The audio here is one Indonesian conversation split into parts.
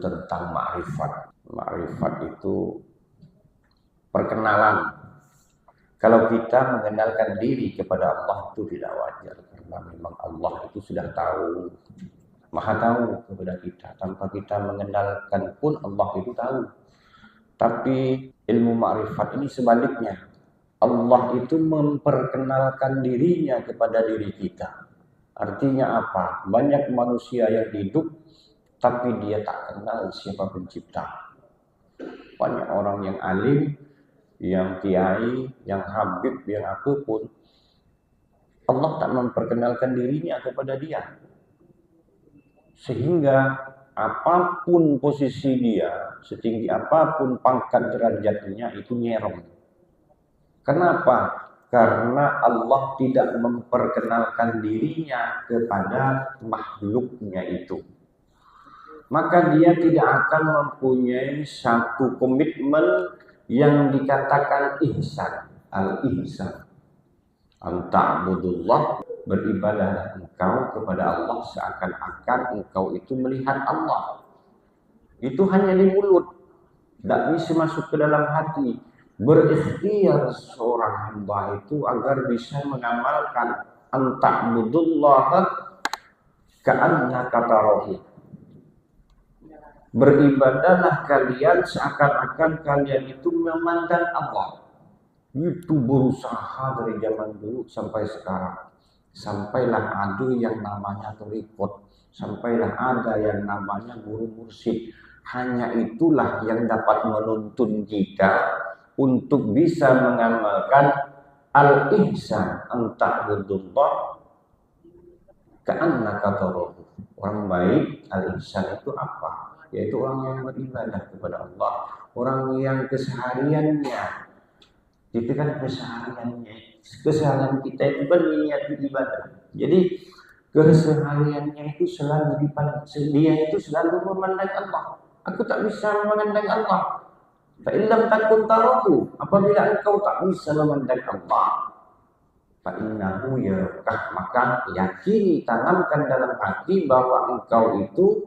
tentang ma'rifat. Ma'rifat itu perkenalan. Kalau kita mengenalkan diri kepada Allah itu tidak wajar, karena memang Allah itu sudah tahu, maha tahu kepada kita. Tanpa kita mengenalkan pun Allah itu tahu. Tapi ilmu ma'rifat ini sebaliknya. Allah itu memperkenalkan dirinya kepada diri kita. Artinya apa? Banyak manusia yang hidup tapi dia tak kenal siapa pencipta. Banyak orang yang alim, yang kiai, yang habib, yang apapun, Allah tak memperkenalkan dirinya kepada dia. Sehingga apapun posisi dia, setinggi apapun pangkat derajatnya, itu nyerong. Kenapa? Karena Allah tidak memperkenalkan dirinya kepada makhluknya itu. Maka dia tidak akan mempunyai satu komitmen yang dikatakan ihsan. Al-ihsan. Anta'budullah, beribadahlah engkau kepada Allah seakan-akan engkau itu melihat Allah. Itu hanya di mulut, tidak bisa masuk ke dalam hati. Berikhtiar seorang hamba itu agar bisa mengamalkan anta'budullah ka'annaka tarahu. Beribadahlah kalian seakan-akan kalian itu memandang Allah. Itu berusaha dari zaman dulu sampai sekarang. Sampailah ada yang namanya torikot, sampailah ada yang namanya guru mursyid. Hanya itulah yang dapat menuntun kita untuk bisa mengamalkan al-ihsan, anta'budullah ka'annaka tarahu. Orang baik, al-ihsan itu apa? Yaitu orang yang beribadah kepada Allah, orang yang kesehariannya, itu kan keseharian kita itu kan niat ibadah. Jadi kesehariannya itu selalu dipandang, dia itu selalu memandang Allah. Aku tak bisa memandang Allah. Fa illam takun tarahu, apabila engkau tak bisa memandang Allah, fa innahu yarakah, maka yakini, tanamkan dalam hati bahwa engkau itu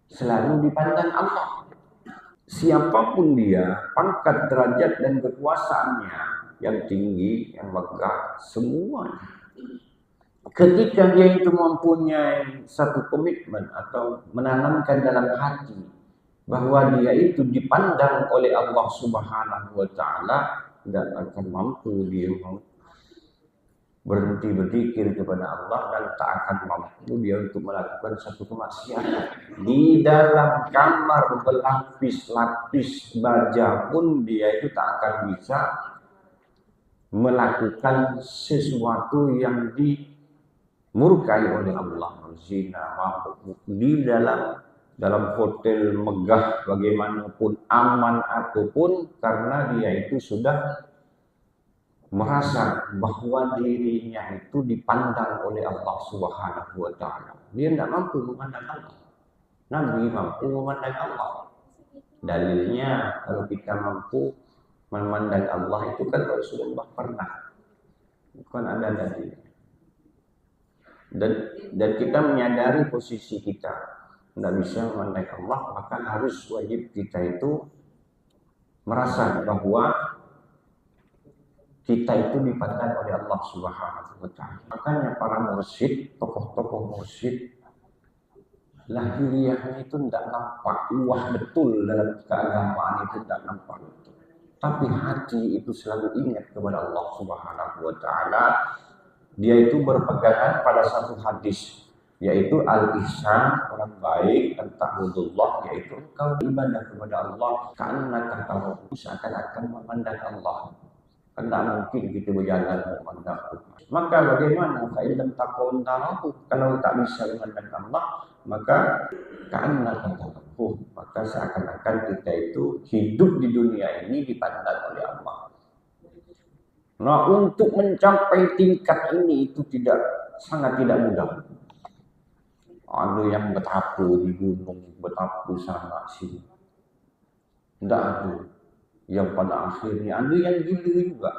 selalu dipandang Allah. Siapapun dia, pangkat, derajat, dan kekuasaannya, yang tinggi, yang megah, semuanya. Ketika dia itu mempunyai satu komitmen atau menanamkan dalam hati bahwa dia itu dipandang oleh Allah Subhanahu wa Ta'ala, tidak akan mampu dia berhenti berzikir kepada Allah, dan tak akan mampu dia untuk melakukan satu kemaksiatan. Di dalam kamar berlapis-lapis baja pun dia itu tak akan bisa melakukan sesuatu yang dimurkai oleh Allah. Zina, mabuk, di dalam hotel megah bagaimanapun, aman apapun, karena dia itu sudah merasa bahwa dirinya itu dipandang oleh Allah Subhanahu wa Ta'ala. Dia tidak mampu memandang Allah. Nabi mampu memandang Allah. Dalilnya kalau kita mampu memandang Allah itu kan Rasulullah pernah. Bukan ada dalilnya. Dan kita menyadari posisi kita tidak bisa memandang Allah, maka harus wajib kita itu merasa bahwa kita itu dipandang oleh Allah Subhanahu wa Ta'ala. Makanya para mursyid, tokoh-tokoh mursyid, lahiriahnya itu tidak nampak, wah betul dalam keagamaan itu tidak nampak betul. Tapi hati itu selalu ingat kepada Allah Subhanahu wa Ta'ala. Dia itu berpegangan pada satu hadis, yaitu al-ihsan, orang baik, ta'budullah, yaitu engkau ibadah kepada Allah ka'annaka tarahu, seakan-akan memandang Allah. Tidak mungkin kita berjalan memandang Allah. Maka bagaimana? Fa illam takun tarahu, kalau tak bisa memandang Allah, maka ka'annaka tarahu, maka seakan-akan kita itu hidup di dunia ini dipandang oleh Allah. Nah, untuk mencapai tingkat ini itu sangat tidak mudah. Ada yang bertapu di gunung, bertapu sana sini. Tidak ada. Yang pada akhirnya ada yang gila juga.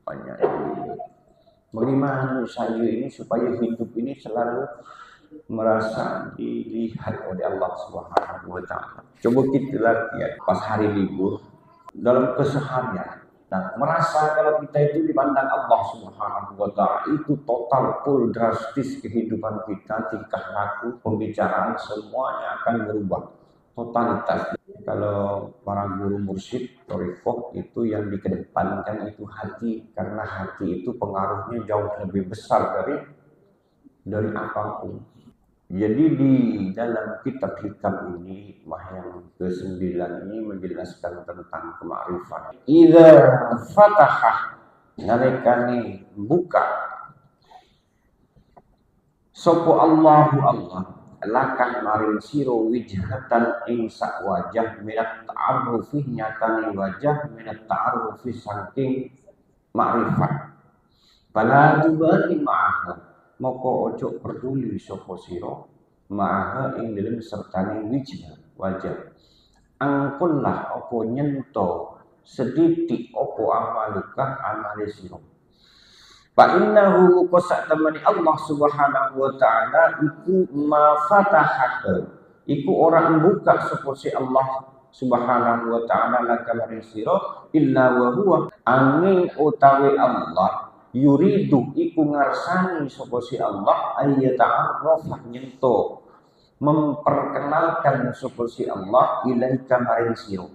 Banyak yang gila. Bagaimana saya ini supaya hidup ini selalu merasa dilihat oleh Allah Subhanahu wa taala. Coba kita lihat pas hari libur dalam keseharian. Nah, merasa kalau kita itu dipandang Allah Subhanahu wa taala itu total full drastis kehidupan kita, tingkah laku, pembicaraan semuanya akan berubah totalitas. Kalau para guru mursyid thariqah itu yang dikedepankan itu hati, karena hati itu pengaruhnya jauh lebih besar dari apapun. Jadi di dalam kitab hikam ini, hikmah yang ke-9 ini menjelaskan tentang kemakrifan. Idza fatahah, nalikane buka sapa Allahu Allah lakan maring sira wijhatan ing sak wajah minat ta'arrufi nyatane wajah minat ta'arrufi saking makrifat. Fala tubali ma'aha, moko ojo peduli sapa sira ma'aha ing dalem sertane wajah. Angkunlah opo nyento sedidik opo amaluka amale sira. Fa innahu muqasa temani Allah Subhanahu wa taala iku ma fatahaka, iku orang buka sapa si Allah Subhanahu wa taala laka maring sira illa wa huwa angin utawi Allah yuridu iku ngarsani sapa si Allah ayyata'arrafa nyento memperkenalkan sapa si Allah ilaika maring sira.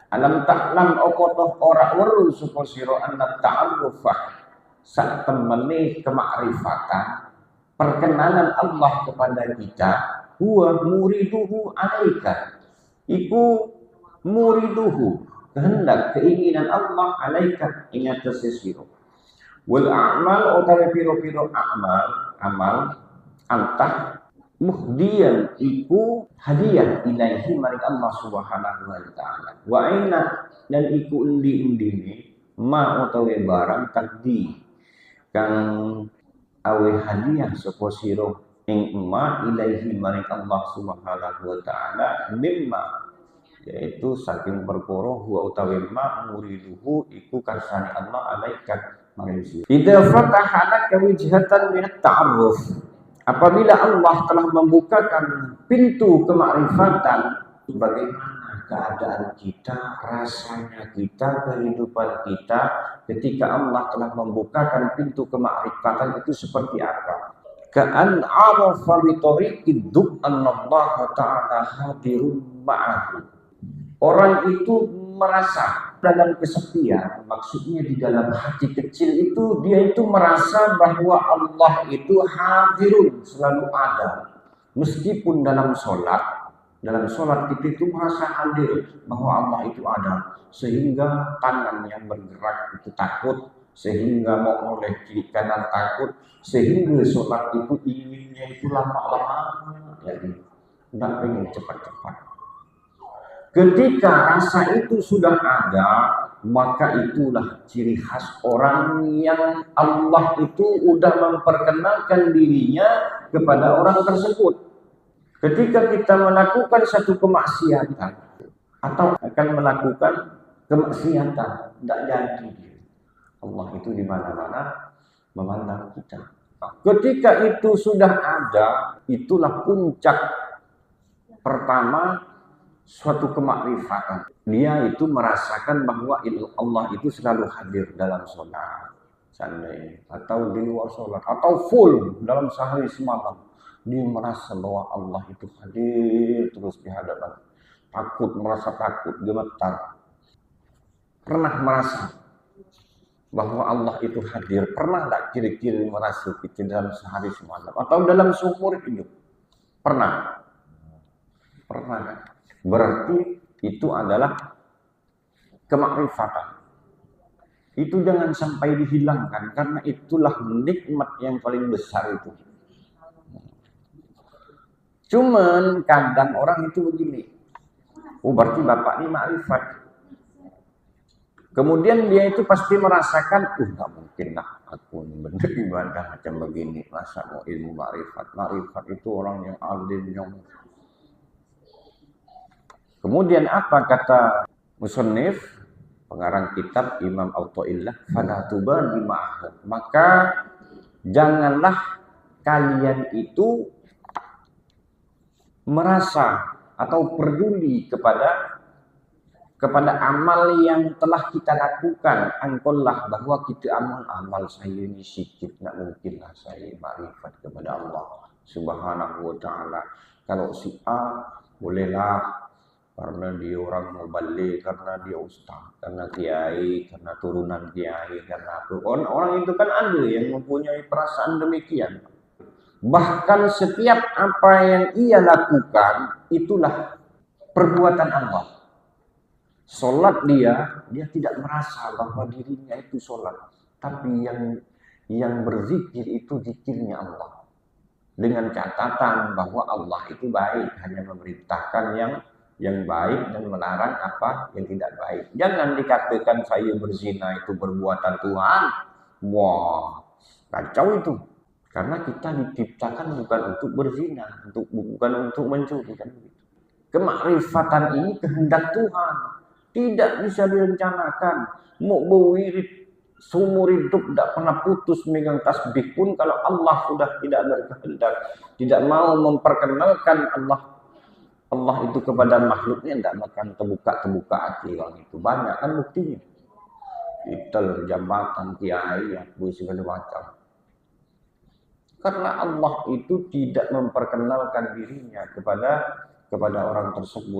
Alam ta'lam apa toh ora weruh sapa sira anna ta'arrufa sak temene kemakrifatan perkenalan Allah kepada kita huwa muriduhu alaika, iku muriduhu kehendak keinginan Allah alaika ing atase sira. Wal a'mal utawi piro-piro amal antah muhdiyan iku hadiah ilahi maring Allah Subhanahu wa taala. Wa aina dan iku endi-endine ma utawi barang takdi kang awe hadiah sapa sira ing ma ilaihi maring Allah Subhanahu wa taala mimma, yaitu saking perkara huwa utawi ma muriduhu iku karsane Allah alaikat maring sira. Idza fatahana kawijhatan min at-ta'arruf, apabila Allah telah membukakan pintu kemakrifatan, bagaimana keadaan kita, rasanya kita, kehidupan kita ketika Allah telah membukakan pintu kemakrifatan itu seperti apa? Ka'an arafa bi tariqid annallaha ta'ala hadirun ma'ahu. Orang itu merasa dalam kesepian, maksudnya di dalam hati kecil itu dia itu merasa bahwa Allah itu hadirun, selalu ada. Meskipun dalam sholat kita itu merasa hadir bahwa Allah itu ada, sehingga tangan yang bergerak itu takut, sehingga mau oleh kiri kanan takut, sehingga sholat itu inginnya itu lama-lama, jadi tidak pengen cepat-cepat. Ketika rasa itu sudah ada, maka itulah ciri khas orang yang Allah itu sudah memperkenalkan dirinya kepada orang tersebut. Ketika kita melakukan satu kemaksiatan atau akan melakukan kemaksiatan, tidak jadi. Allah itu di mana-mana memandang kita. Ketika itu sudah ada, itulah puncak pertama suatu kemakrifatan. Dia itu merasakan bahwa Allah itu selalu hadir dalam sholat, seandainya, atau di luar sholat, atau full dalam sehari semalam. Dia merasa bahwa Allah itu hadir terus di hadapan. Merasa takut, gemetar. Pernah merasa bahwa Allah itu hadir? Pernah tak kira-kira merasa kita dalam sehari semalam atau dalam seumur hidup? Pernah? Pernah kan? Berarti itu adalah kemakrifatan. Itu jangan sampai dihilangkan, karena itulah nikmat yang paling besar itu. Cuman kadang orang itu begini, berarti bapak ini makrifat. Kemudian dia itu pasti merasakan, nggak mungkin lah aku bener ibadah macam begini, masa mau ilmu makrifat. Makrifat itu orang yang alim, yang... Kemudian apa kata musannif, pengarang kitab Imam Athaillah, fala tubali ma'ah, maka janganlah kalian itu merasa atau peduli kepada amal yang telah kita lakukan, angkollah bahwa kita amal saya ini sedikit, nggak mungkinlah saya makrifat kepada Allah Subhanahu wa Ta'ala. Kalau si A bolehlah karena dia orang mubalik, karena dia ustaz, karena kiai, karena turunan kiai, karena apa. Orang itu kan ada yang mempunyai perasaan demikian. Bahkan setiap apa yang ia lakukan itulah perbuatan Allah. Solat dia tidak merasa bahwa dirinya itu solat, tapi yang berzikir itu zikirnya Allah. Dengan catatan bahwa Allah itu baik, hanya memerintahkan yang baik dan melarang apa yang tidak baik. Jangan dikatakan saya berzina itu perbuatan Tuhan. Wah, kacau itu. Karena kita diciptakan bukan untuk berzina, bukan untuk mencuri kan begitu. Kemakrifatan ini kehendak Tuhan, tidak bisa direncanakan. Mau berwirid seumur hidup tidak pernah putus megang tasbih pun kalau Allah sudah tidak berkehendak, tidak mau memperkenalkan Allah itu kepada makhluknya, tidak makan terbuka hati orang itu. Banyak kan buktinya. Titel, jambatan, kiai, apa segala macam. Karena Allah itu tidak memperkenalkan dirinya kepada orang tersebut.